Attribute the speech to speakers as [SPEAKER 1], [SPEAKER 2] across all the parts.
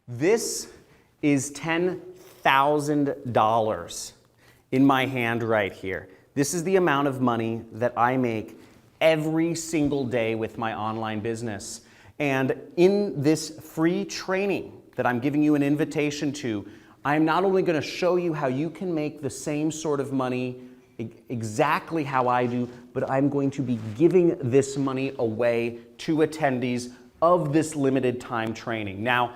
[SPEAKER 1] This is $10,000 in my hand right here. This is the amount of money that I make every single day with my online business. And in this free training that I'm giving you an invitation to, I'm not only going to show you how you can make the same sort of money exactly how I do, but I'm going to be giving this money away to attendees of this limited time training. Now,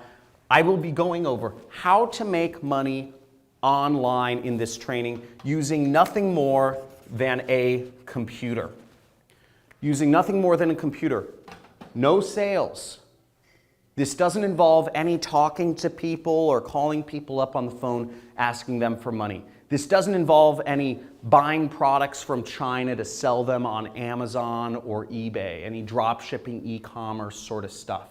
[SPEAKER 1] I will be going over how to make money online in this training using nothing more than a computer. Using nothing more than a computer. No sales. This doesn't involve any talking to people or calling people up on the phone asking them for money. This doesn't involve any buying products from China to sell them on Amazon or eBay, any drop shipping, e-commerce sort of stuff.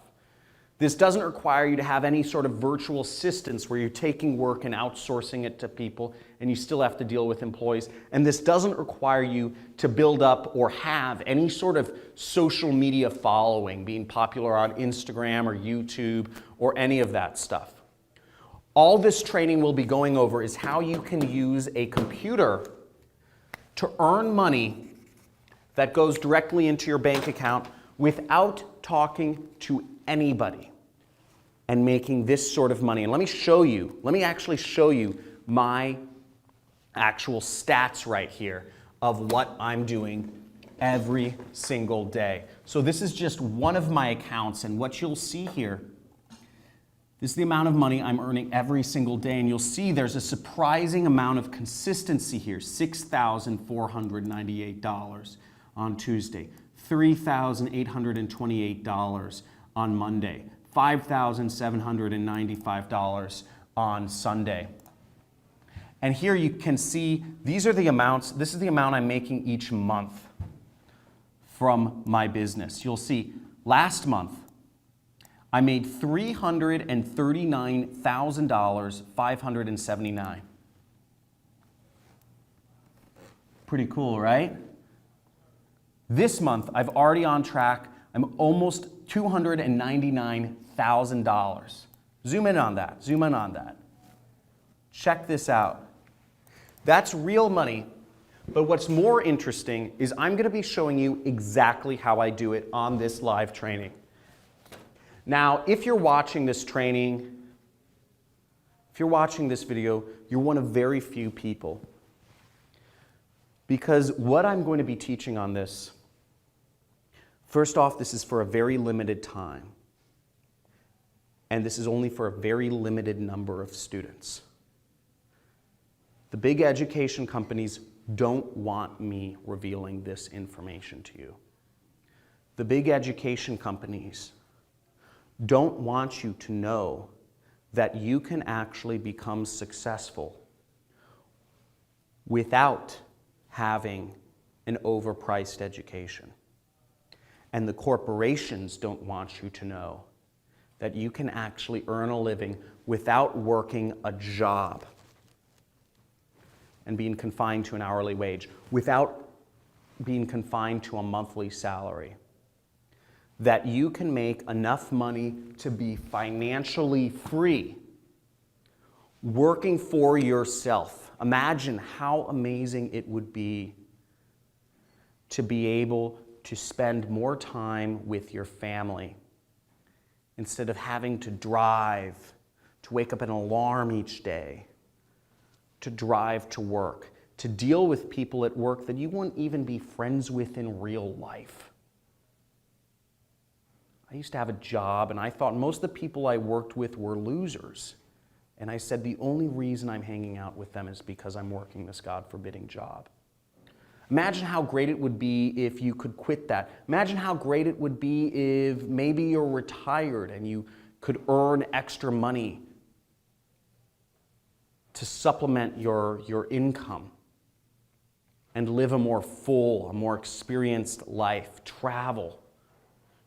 [SPEAKER 1] This doesn't require you to have any sort of virtual assistants where you're taking work and outsourcing it to people and you still have to deal with employees. And this doesn't require you to build up or have any sort of social media following, being popular on Instagram or YouTube or any of that stuff. All this training we'll be going over is how you can use a computer to earn money that goes directly into your bank account without talking to anybody and making this sort of money. And let me actually show you my actual stats right here of what I'm doing every single day. So this is just one of my accounts, and what you'll see here, this is the amount of money I'm earning every single day, and you'll see there's a surprising amount of consistency here. $6,498 on Tuesday, $3,828 on Monday, $5,795 on Sunday. And here you can see these are the amounts. This is the amount I'm making each month from my business. You'll see last month I made $339,579. Pretty cool, right? This month I've already on track. I'm almost $299,000. Zoom in on that. Zoom in on that. Check this out. That's real money, but what's more interesting is I'm going to be showing you exactly how I do it on this live training. Now, if you're watching this training, if you're watching this video, you're one of very few people. Because what I'm going to be teaching on this, first off, this is for a very limited time. And this is only for a very limited number of students. The big education companies don't want me revealing this information to you. The big education companies don't want you to know that you can actually become successful without having an overpriced education. And the corporations don't want you to know that you can actually earn a living without working a job and being confined to an hourly wage, without being confined to a monthly salary. That you can make enough money to be financially free, working for yourself. Imagine how amazing it would be to be able to spend more time with your family instead of having to drive, to wake up an alarm each day, to drive to work, to deal with people at work that you wouldn't even be friends with in real life. I used to have a job, and I thought most of the people I worked with were losers. And I said, the only reason I'm hanging out with them is because I'm working this God-forbidding job. Imagine how great it would be if you could quit that. Imagine how great it would be if maybe you're retired and you could earn extra money to supplement your income and live a more full, a more experienced life, travel.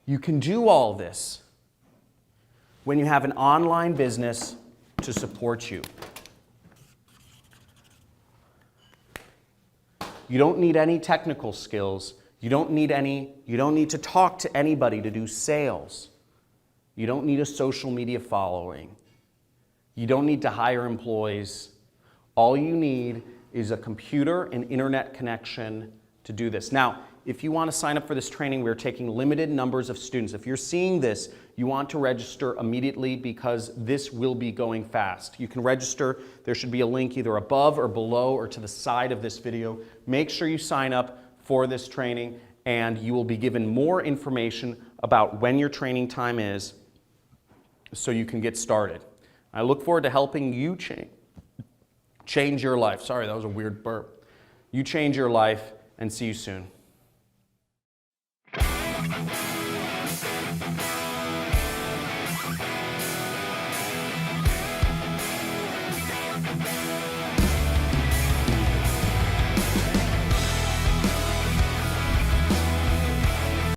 [SPEAKER 1] You can do all this when you have an online business to support you. You don't need any technical skills. You don't need to talk to anybody to do sales. You don't need a social media following. You don't need to hire employees. All you need is a computer and internet connection to do this. Now, if you want to sign up for this training, we're taking limited numbers of students. If you're seeing this, you want to register immediately because this will be going fast. You can register. There should be a link either above or below or to the side of this video. Make sure you sign up for this training, and you will be given more information about when your training time is so you can get started. I look forward to helping you change your life. Sorry, that was a weird burp. You change your life, and see you soon.